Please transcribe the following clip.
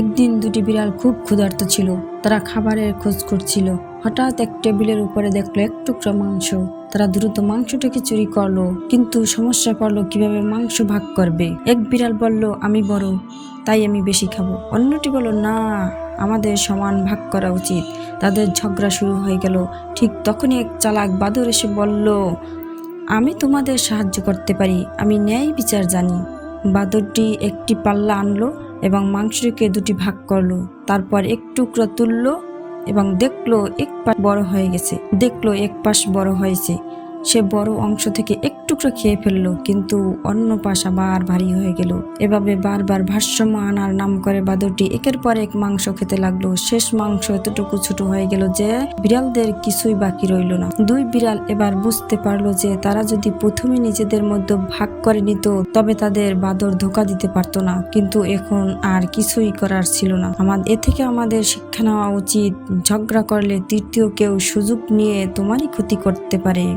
একদিন দুটি বিড়াল খুব ক্ষুধার্ত ছিল। তারা খাবারের খোঁজ করছিল। হঠাৎ এক টেবিলের উপরে দেখলো এক টুকরা মাংস। তারা দ্রুত মাংসটাকে চুরি করলো, কিন্তু সমস্যা পড়লো কিভাবে মাংস ভাগ করবে। এক বিড়াল বলল, আমি বড়, তাই আমি বেশি খাবো। অন্যটি বলল, না, আমাদের সমান ভাগ করা উচিত। তাদের ঝগড়া শুরু হয়ে গেল। ঠিক তখনই এক চালাক বাদর এসে বলল, আমি তোমাদের সাহায্য করতে পারি, আমি ন্যায় বিচার জানি। বাদরটি একটি পাল্লা আনলো এবং মাংসকে দুটি ভাগ করলো। তারপর এক টুকরো তুললো এবং দেখলো এক পাশ বড় হয়েছে। সে বড় অংশ থেকে এক টুকরো খেয়ে ফেললো, কিন্তু অন্য পাশ আবার ভারী হয়ে গেল। এভাবে বারবার ভারসাম্য আনার নাম করে বাদরটি একের পর এক মাংস খেতে লাগলো। শেষ মাংস এতটুকু ছোট হয়ে গেল যে বিড়ালদের কিছুই বাকি রইল না। দুই বিড়াল এবার বুঝতে পারলো যে তারা যদি প্রথমে নিজেদের মধ্যে ভাগ করে নিত, তবে তাদের বাদর ধোঁকা দিতে পারতো না। কিন্তু এখন আর কিছুই করার ছিল না। এ থেকে আমাদের শিক্ষা নেওয়া উচিত, ঝগড়া করলে তৃতীয় কেউ সুযোগ নিয়ে তোমারই ক্ষতি করতে পারে।